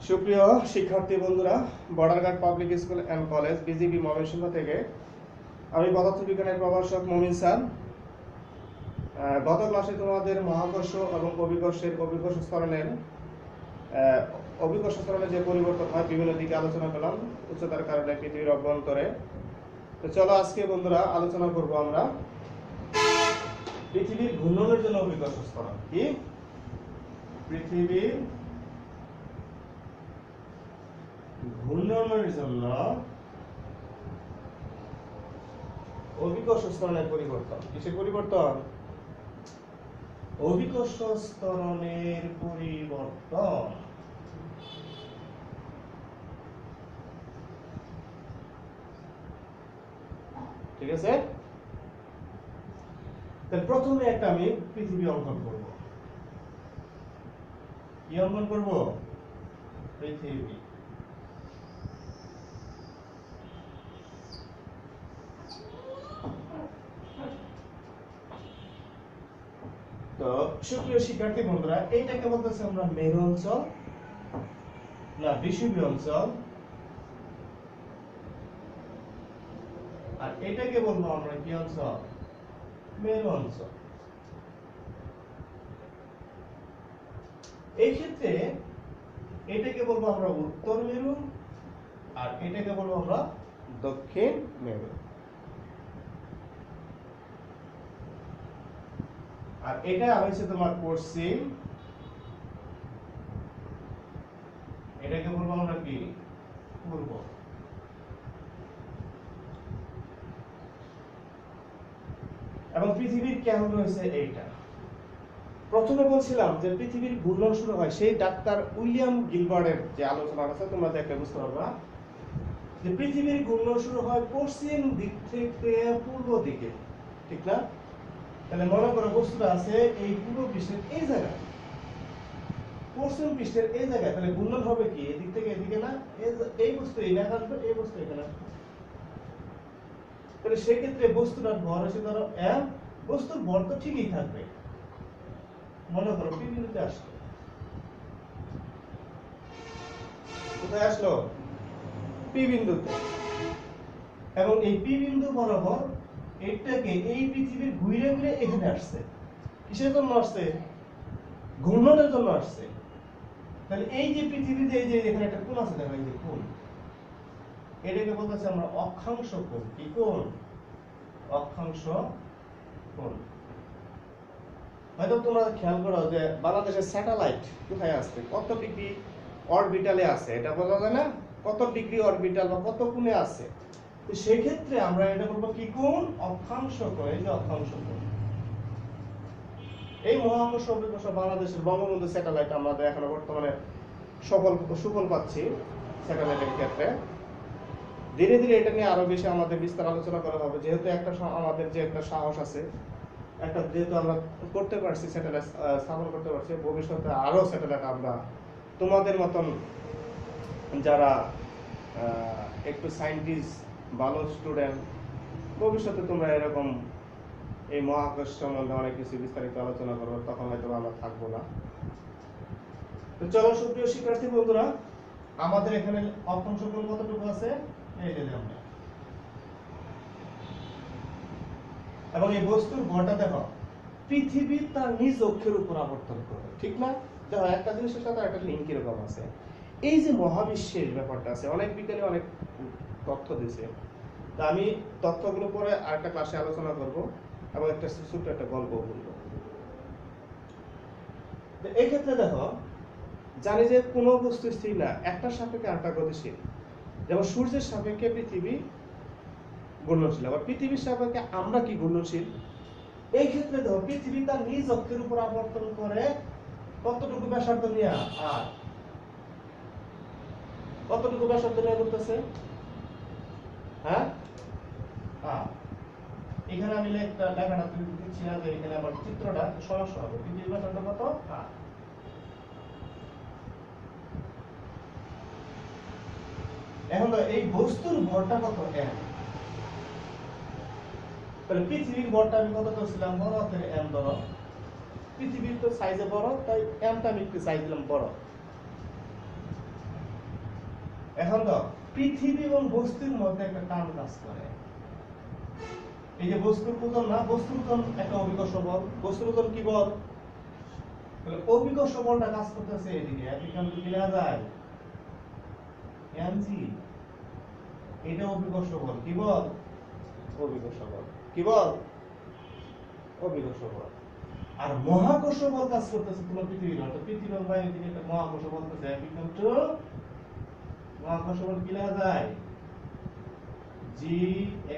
সুপ্রিয় শিক্ষার্থী বন্ধুরা, border guard public school and college BGB Mymensingh থেকে আমি পদার্থবিজ্ঞানের প্রভাষক মমিন স্যার। গত ক্লাসে তোমাদের মহাকর্ষ এবং অভিকর্ষ স্তরণের যে পরিবর্তন হয় বিভিন্ন দিকে আলোচনা করলাম উচ্চতার কারণে পৃথিবীর অভ্যন্তরে। তো চলো আজকে বন্ধুরা আলোচনা করব আমরা পৃথিবীর ঘূর্ণনের জন্য অভিকর্ষ স্তরণ কি। পৃথিবীর ঘূর্ণনের জন্য অভিকর্ষ স্তরণের পরিবর্তন। কিসের পরিবর্তন? অভিকর্ষ স্তরণের পরিবর্তন। ঠিক আছে, তাহলে প্রথমে একটা আমি পৃথিবী অঙ্কন করব। কি অঙ্কন করব? পৃথিবী। তো সুপ্রিয় শিক্ষার্থী বন্ধুরা, এইটাকে বলতেছে আমরা মেরু অঞ্চল না বিষুবী অঞ্চল, আর এটাকে বলবো আমরা কি অঞ্চল? মেরু অঞ্চল। এই ক্ষেত্রে এটাকে বলবো আমরা উত্তর মেরু, আর এটাকে বলবো আমরা দক্ষিণ মেরু। আর এটা হয়েছে তোমার পশ্চিম, এটাকে বলবো আমরা কি? পূর্ব। এবং পৃথিবীর কেন্দ্র হয়েছে এইটা। প্রথমে বলছিলাম যে পৃথিবীর ঘূর্ণন শুরু হয় সেই ডাক্তার উইলিয়াম গিলবার্টের যে আলোচনা আছে তোমরা দেখে বুঝতে পারবা যে পৃথিবীর ঘূর্ণন শুরু হয় পশ্চিম দিক থেকে পূর্ব দিকে, ঠিক না? তাহলে মনে করো বস্তুটা আছে এই পূর্ব পৃষ্ঠের এই জায়গায়, পশ্চিম পৃষ্ঠের এই জায়গায়, তাহলে ঘূর্ণন হবে কি এদিক থেকে এদিকে না? এই বস্তু এই জায়গায় আসবে, এই বস্তু এখানে আসবে। তাহলে সেক্ষেত্রে বস্তুটার ভর এসে ধরো m, বস্তুর ভর তো ঠিকই থাকবে। মনে করো পি বিন্দুতে আসলো, কোথায় আসলো? পি বিন্দুতে। এবং এই পি বিন্দু বরাবর এটাকে এই পৃথিবীর ঘুরে ঘুরে এখানে আসছে। কিসের জন্য আসছে? ঘূর্ণনের জন্য আসছে। তাহলে এই যে পৃথিবীতে এই যে এখানে একটা কোণ আছে, দেখো এই যে কোণ, এটাকে বলতেছে আমরা অক্ষাংশ কোণ। কি কোণ? অক্ষাংশ কোণ। হয়তো তোমরা খেয়াল করো যে বাংলাদেশের স্যাটেলাইট কোথায় আছে, কত ডিগ্রি অরবিটালে আছে, এটা বোঝা যায় না? কত ডিগ্রি অরবিটাল বা কত কোণে আছে। তো সেই ক্ষেত্রে আমরা এটা বলবো কি কোণ? অক্ষাংশ কোণ। এই যে অক্ষাংশ কোণ। এই মহাকর্ষ অভিকর্ষ বাংলাদেশের বঙ্গবন্ধু স্যাটেলাইট আমাদের এখনো বর্তমানে সুফল পাচ্ছি স্যাটেলাইটের ক্ষেত্রে। ধীরে ধীরে এটা নিয়ে আরো বেশি আমাদের বিস্তার আলোচনা করা হবে, যেহেতু আমাদের যে একটা সাহস আছে, একটা যেহেতু আমরা করতে পারছি, স্যাটেলাইট স্থাপন করতে পারছি, ভবিষ্যতে আরো স্যাটেলাইট আমরা তোমাদের মতন যারা একটু সায়েন্টিস্ট ভালো স্টুডেন্ট, ভবিষ্যতে তোমরা এরকম এই মহাকাশ সম্বন্ধে অনেক কিছু বিস্তারিত আলোচনা করবো, তখন হয়তো আমরা থাকবো না। তো চলো সুপ্রিয় শিক্ষার্থী বন্ধুরা, আমাদের এখানে অক্ষাংশ কোণ কতটুকু আছে? এই যে আমরা, এবং এই বস্তুর ভরটা দেখো পৃথিবী তার নিজ অক্ষের উপর আবর্তন করে, ঠিক না? দেখো একটা জিনিসের সাথে একটা লিঙ্ক এরকম আছে। এই যে মহাবিশ্বের ব্যাপারটা আছে, অনেক বিজ্ঞানী অনেক তথ্য দিয়েছে। তা আমি তথ্যগুলো পরে আরেকটা ক্লাসে আলোচনা করব এবং একটা ছোট্ট একটা গল্প বলবো। এই ক্ষেত্রে দেখো জানি যে কোনো বস্তু স্থির না, একটার সাপেক্ষে আরেকটা গতিশীল। যেমন সূর্যের সাপেক্ষে পৃথিবী ঘূর্ণনশীল, আবার পৃথিবীর সাপেক্ষে আমরা কি ঘূর্ণনশীল। এই ক্ষেত্রে দেখো পৃথিবী তার নিজ অক্ষের উপর আবর্তন করে কতটুকু ব্যাসার্ধ নিয়ে, আর কতটুকু ব্যাসার্ধ নিয়ে করতেছে? হ্যাঁ, এখানে আমি লেখাটা দিচ্ছি না, যে এখানে আমার চিত্রটা সমস্যা হবে। পৃথিবীর ব্যাসার্ধ কত? এখন এই বস্তুর ভরটা কত? m। তাহলে পৃথিবীর ভরটা আমি কত করছিলাম? বড় হাতের m ধরো। পৃথিবীর তো সাইজে বড়, তাই mটা আমি একটু সাইজ দিলাম বড়। এখন তো পৃথিবী এবং বস্তুর মধ্যে একটা টান কাজ করে। এই যে বস্তুর ওজন না, বস্তুর ওজন একটা অভিকর্ষ বল। বস্তুর ওজন কি বল? তাহলে অভিকর্ষ বলটা কাজ করতেছে এদিকে, এদিকে কি লেখা যায়? mg। এটা অভিকর্ষ বল। কি বল? অভিকর্ষ বল। কি বল? অভিকর্ষ বল। আর মহাকর্ষ বল কাজ করতেছে তোমার পৃথিবীর, অর্থাৎ পৃথিবীর বাইরে দিকে একটা মহাকর্ষ বল আছে, ইকুয়াল টু মহাকর্ষ বল কি লেখা যায়? Gm/r²।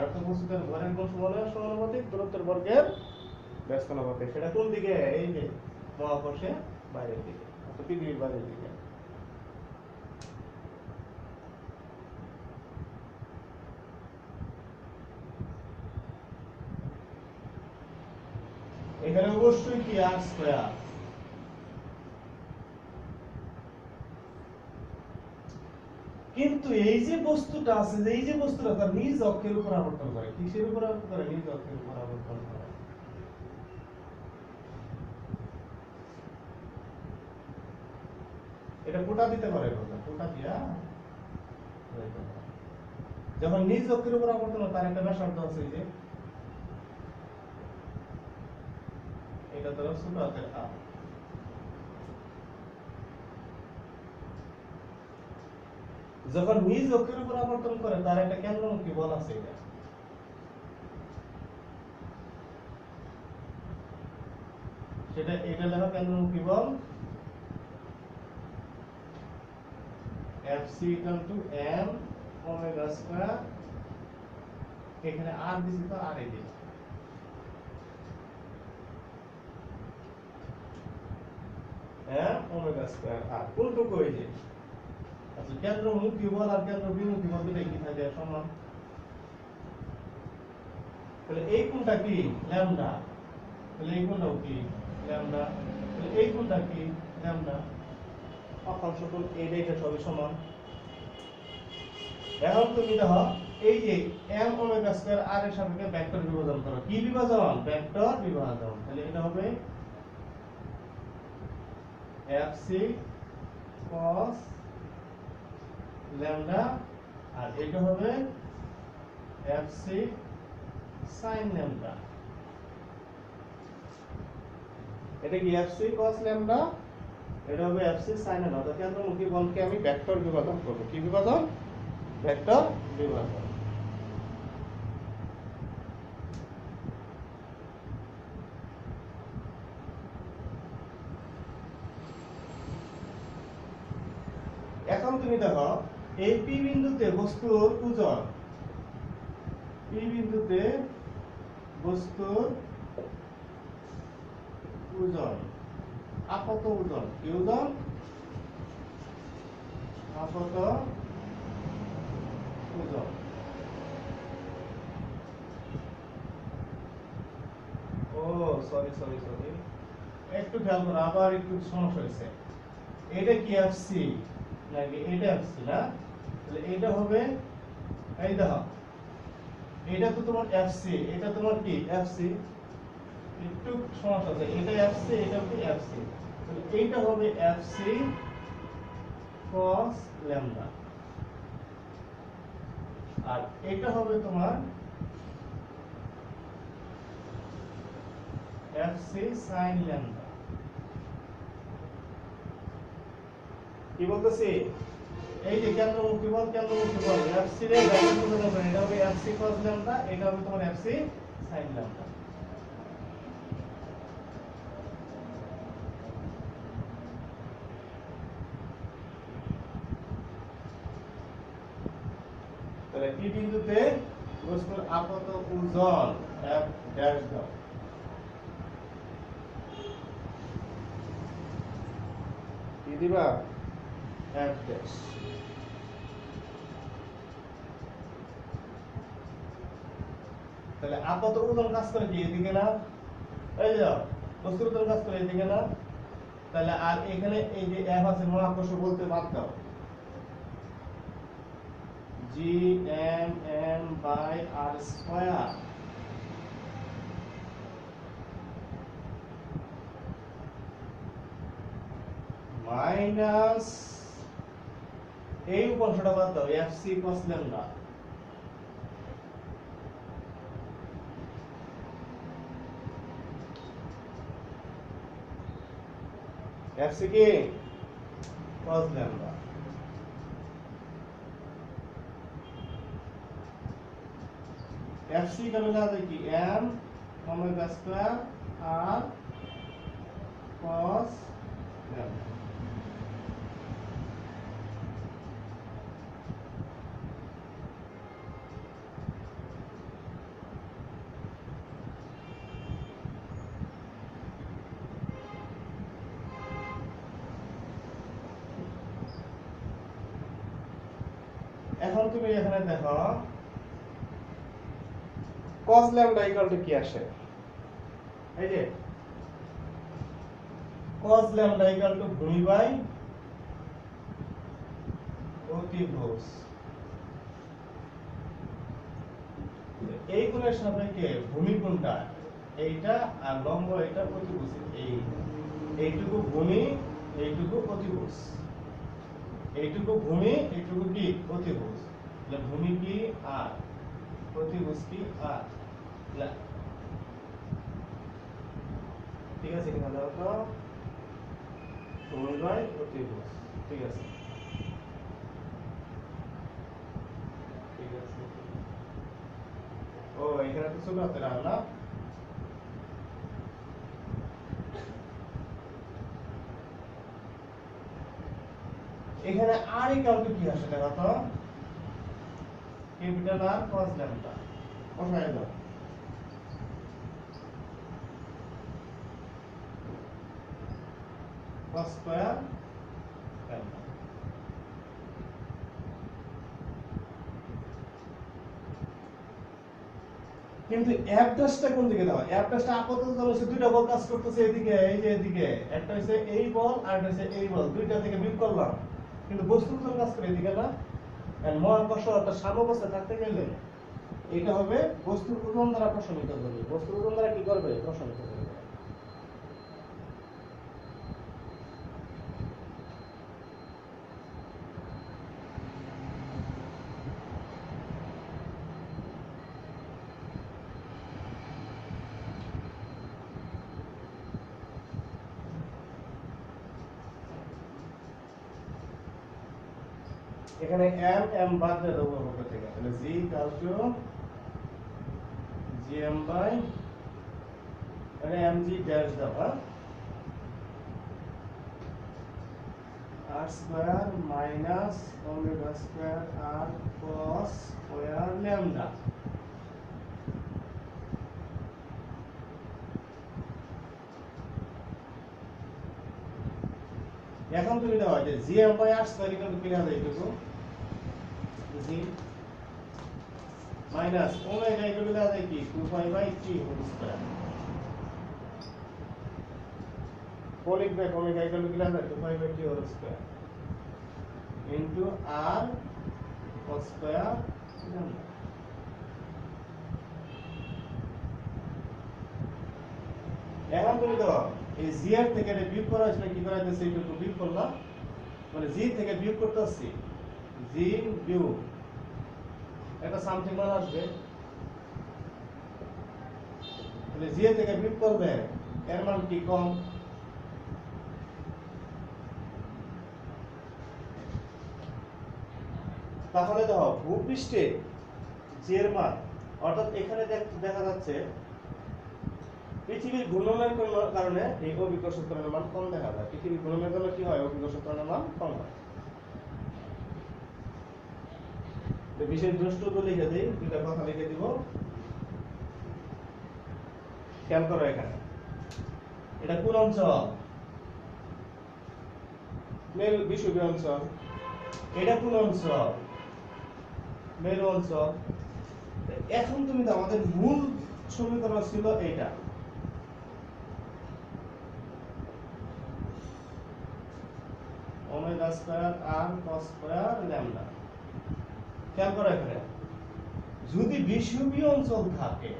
অর্থাৎ বস্তুটার ভরের গুণ সমানুপাতিক দূরত্বের বর্গের ব্যস্তানুপাতিক। সেটা কোন দিকে? এই যে মহাকর্ষে বাইরের দিকে, অর্থাৎ পৃথিবীর বাইরের দিকে। এখানে অবশ্যই কি r²। কিন্তু এই যে বস্তুটা আছে, এই যে বস্তুটা তার নিজ অক্ষের উপর আবর্তন করে। কিসের উপর আবর্তন করে? নিজ অক্ষের উপর আবর্তন করে। এটা কোটা দিতে পারে, কোটা দিয়া যখন নিজ অক্ষের উপর আবর্তন হয় তার একটা ব্যাসার্ধ আছে, এই যে এটা ধরো ছোট হাতের r। যখন নিজ অক্ষের উপর আবর্তন করে তার একটা কেন্দ্রমুখী বল আছে, এটা সেটা এটা লেখা কেন্দ্রমুখী বল Fc = m⍵²। এখানে r দিছি তো r এ দিই, m⍵²r কোনটুকু? এই যে আচ্ছা, কেন্দ্রমুখী বল আর কেন্দ্র বিমুখী বল দুটোই কি থাকে? সমান। তাহলে এই কোণটা কি? ল্যামডা। তাহলে এই কোণটাও কি? ল্যামডা। তাহলে এই কোণটা কি? ল্যামডা। অক্ষাংশ কোণ এইটা সবই সমান। এখন তুমি দেখো এই যে m⍵² r এর সাপেক্ষে ভেক্টর বিভাজন করো। কি বিভাজন? ভেক্টর বিভাজন। তাহলে এটা হবে fc cos ল্যামডা, আর এটা হবে fc sin ল্যামডা। এটা কি fc cos ল্যামডা, এটা হবে fc sin ল্যামডা। তো কেন্দ্রমুখী বলকে আমি ভেক্টর বিভাজন করব। কি বিভাজন? ভেক্টর বিভাজন। এখন তুমি দেখো এই পি বিন্দুতে বস্তুর ওজন, পি বিন্দুতে বস্তুর ওজন, আপাত ওজন। কি ওজন? আপাত ওজন। ও সরি, একটু খেয়াল করো, আবার একটু সমস্যা হয়েছে। এটা কি এফসি নাকি এটা এফসি না? তাহলে এটা হবে, এই দেখো এটা তো তোমার এফসি, এটা তোমার কি এফসি, একটু সমস্যা আছে। এটা এফসি, এটা কি এফসি। তাহলে এইটা হবে এফসি cos ল্যামডা, আর এটা হবে তোমার এফসি sin ল্যামডা। কি বলতেছি? এই যে কেন্দ্রমুখী বল, এফসি রে ভ্যালু কোথায় পাবেন? এটা হবে এফসি cos ল্যামডা, এটা হবে তোমার এফসি sin ল্যামডা। তাহলে পি বিন্দুতে বস্তুর আপাত ওজন f ড্যাশ দাও। কি দিবা? f dash. তাহলে আপাত ওজন কাজ করে কি এদিকে না? এই যে বস্তুর ওজন কাজ করে এদিকে না? তাহলে আর এখানে এই যে f আছে, মহাকর্ষ বলতে বাদ দাও। Gm/r² মাইনাস এই উপাংশটা বাদ দাও এফসি cos ল্যামডা এফসি কি cos ল্যামডা एफसी का मिला दे कि m omega square r cos lambda এখন তুমি এখানে দেখো cos ল্যামডা ইকুয়াল টু কি আসে এই যে cos ল্যামডা ইকুয়াল টু ভূমি বাই অতিভুজ এই কোণের সাপেক্ষে ভূমি কোণটা এইটা আর লম্ব এটা অতিভুজ এইটুকু ভূমি এইটুকু অতিভুজ এইটুকু ভূমি এইটুকু কি অতিভুজ তাহলে ভূমি কি আর অতিভুজ কি আর ঠিক আছে কিনা দাও তো ভূমি বাই অতিভুজ ঠিক আছে ঠিক আছে ও এখানে তো ছোট হাতের আর না এখানে আর ইকুয়াল টু কি আসে দেখো তো ক্যাপিটাল আর cos ল্যামডা বসাই দাও cos স্কয়ার ল্যামডা কিন্তু f ড্যাশটা কোন দিকে দাও f ড্যাশটা আপাতত হচ্ছে দুইটা বল কাজ করতেছে এদিকে এই যে এদিকে একটা হচ্ছে এই বল আর একটা হচ্ছে এই বল দুইটা থেকে বিয়োগ করলাম কিন্তু বস্তুর জন্য কাজ করে এদিকে না এন্ড মহাকর্ষ একটা সাম্যাবস্থায় থাকতে গেলে এটা হবে বস্তুর ওজন দ্বারা প্রশমিত হবে বস্তুর ওজন দ্বারা কি করবে প্রশমিত করবে এখানে m বাদ দিয়ে দেবো উপর থেকে তাহলে g gm বাই মানে mg ড্যাশ দাও হ্যাঁ r square minus omega square r cos square lambda এখন তুমি দাও যে gm by r square equal to কি হবে এইটুকু g minus omega equal to আছে কি 2 বাই 3 হোল স্কয়ার কোলিক বাই ওমেগা ইকুয়াল টু কি আছে 2 by 3 whole square into r cos square lambda এখন তুমি দাও এই g এর থেকে এটা বিয়োগ করা হয়েছিল কি করা হয়েছে এইটুকু বিয়োগ করলাম মানে g থেকে বিয়োগ করতেছি g বিয়োগ একটা সামথিং মান আসবে তাহলে g থেকে বিয়োগ করবে এর মান কি কম তাহলে দেখো ভূপৃষ্ঠে g এর মান অর্থাৎ এখানে দেখা যাচ্ছে পৃথিবীর ঘূর্ণনের কারণে এই অভিকর্ষ ত্বরণের মান কম দেখা যায় পৃথিবীর ঘূর্ণনের কারণে কি হয় অভিকর্ষ ত্বরণের মান কম হয় তো বিশেষ দ্রষ্টব্য লিখে দেই দুইটা কথা লিখে দিব খেয়াল করো এখানে এটা কোন অঞ্চল মেরু বিষুবীয় অঞ্চল এটা কোন অঞ্চল মেরু অঞ্চল এখন তুমি তো আমাদের মূল সমীকরণ ছিল এইটা omega square r cos square lambda খেয়াল করো এখানে যদি বিষুবীয় অঞ্চল থাকে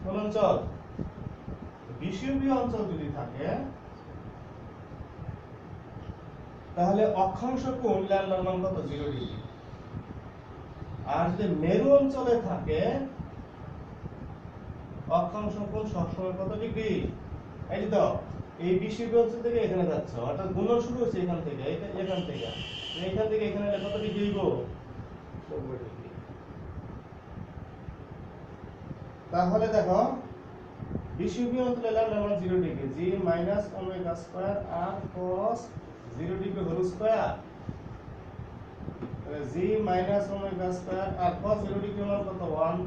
কোন অঞ্চল বিষুবীয় অঞ্চল যদি থাকে তাহলে অক্ষাংশ কোণ ল্যামডার মান কত 0 ডিগ্রি। আর যদি মেরু অঞ্চলে থাকে অক্ষাংশ কোণ সবসময় কত ডিগ্রি? এই তো এই বিশ্বব্যাপী অঞ্চল থেকে এখানে যাচ্ছে, অর্থাৎ গুণন শুরু হচ্ছে এখান থেকে, এখান থেকে এখানে কত ডিগ্রি গো? 90 ডিগ্রি। তাহলে দেখো বিশ্বব্যাপী অঞ্চলে ল্যামডা মান 0 degree, g minus omega square r cos 0 degree whole square, g minus omega square r cos 0 degree মান কত 1।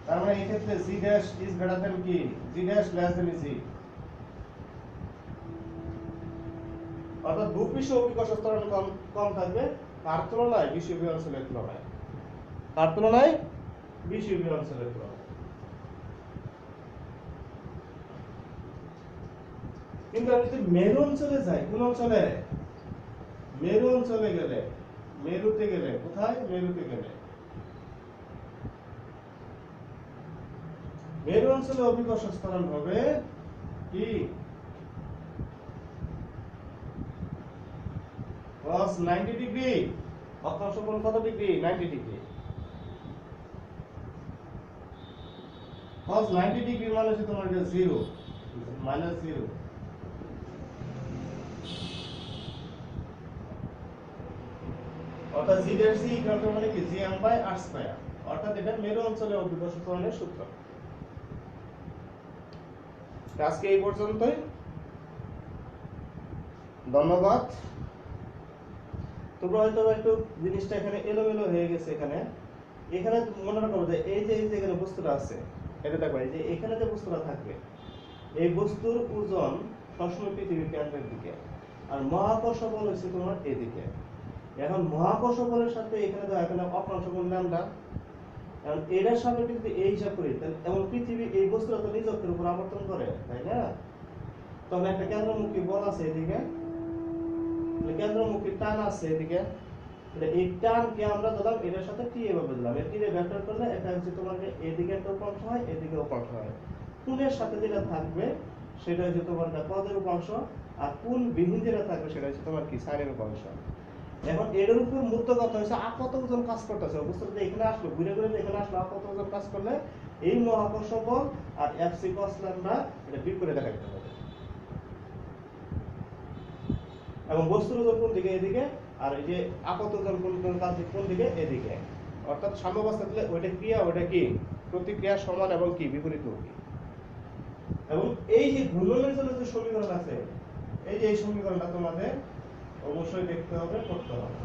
তার মানে এই ক্ষেত্রে g dash is greater than কি? g dash less than g। অর্থাৎ ভূপৃষ্ঠ অভিকর্ষ ত্বরণ কম থাকবে কার তুলনায়? বিশ্বব্যাপী অঞ্চলের তুলনায়। কার তুলনায়? বিশ্বব্যাপী অঞ্চলের তুলনায়। কিন্তু আমি যদি মেরু অঞ্চলে যাই, কোন অঞ্চলে? মেরু অঞ্চলে গেলে, মেরুতে গেলে কোথায়? মেরুতে গেলে মেরু অঞ্চলে অভিকর্ষ ত্বরণ হবে কি? cos 90 degree. অক্ষাংশ কোণ কত ডিগ্রি? 90 ডিগ্রি। cos 90 ডিগ্রি মানে হচ্ছে তোমার 0 মাইনাস 0। অর্থাৎ g dash c equal to মানে কি? gm by r square. অর্থাৎ এটা মেরু অঞ্চলে অভিকর্ষ ত্বরণের সূত্র। আজকে এই পর্যন্তই, ধন্যবাদ। তোমরা হয়তো একটু জিনিসটা এখানে এলোমেলো হয়ে গেছে। এখানে মনে রাখো যে এই যে এখানে বস্তুটা আছে, এটা দেখো এই যে এখানে যে বস্তুটা থাকবে, এই বস্তুর ওজন সবসময় পৃথিবীর কেন্দ্রের দিকে, আর মহাকর্ষ বল হচ্ছে তোমার এদিকে। এখন মহাকর্ষ বলের সাথে এখানে দেখো এখানে অক্ষাংশ কোণ ল্যামডা, কারণ এটার সাথে কিন্তু এই হিসাব করি, তাহলে এবং পৃথিবী এই বস্তুটা তো নিজ অক্ষের উপর আবর্তন করে, তাই না? তখন একটা কেন্দ্রমুখী বল আছে এদিকে, কেন্দ্রমুখী টান আছে এদিকে। এই টানকে আমরা দিলাম এটার সাথে টি এভাবে দিলাম, এর টি ভেক্টর করলে এটা হচ্ছে তোমার এদিকে একটা উপাংশ হয়, এদিকে উপাংশ হয়। কোণের সাথে যেটা থাকবে সেটা হচ্ছে তোমার পদের উপাংশ, আর কোণ বিহীন যেটা থাকবে সেটা হচ্ছে তোমার কি? সাইনের উপাংশ। এখন এর উপর মূর্ত কথা হচ্ছে আপত ওজন কাজ করতেছে, বুঝতে এখানে আসলো ঘুরে ঘুরে এখানে আসলো, আপত ওজন কাজ করলে এই মহাকর্ষ বল আর fc cos ল্যামডা এটা বিয়োগ করে দেখা দিতে হবে। এবং বস্তুর ওজন কোন দিকে? এদিকে। আর এই যে আপত ওজন কোন দিকে? এদিকে। অর্থাৎ সাম্যাবস্থা দিলে ওইটা ক্রিয়া, ওইটা কি? প্রতিক্রিয়া সমান এবং কি বিপরীতমুখী। এবং এই যে ঘূর্ণনের জন্য যে সমীকরণ আছে, এই যে এই সমীকরণটা তোমাদের অবশ্যই দেখতে হবে, করতে হবে।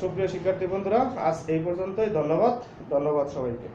সুপ্রিয় শিক্ষার্থী বন্ধুরা, আজ এই পর্যন্তই। ধন্যবাদ সবাইকে।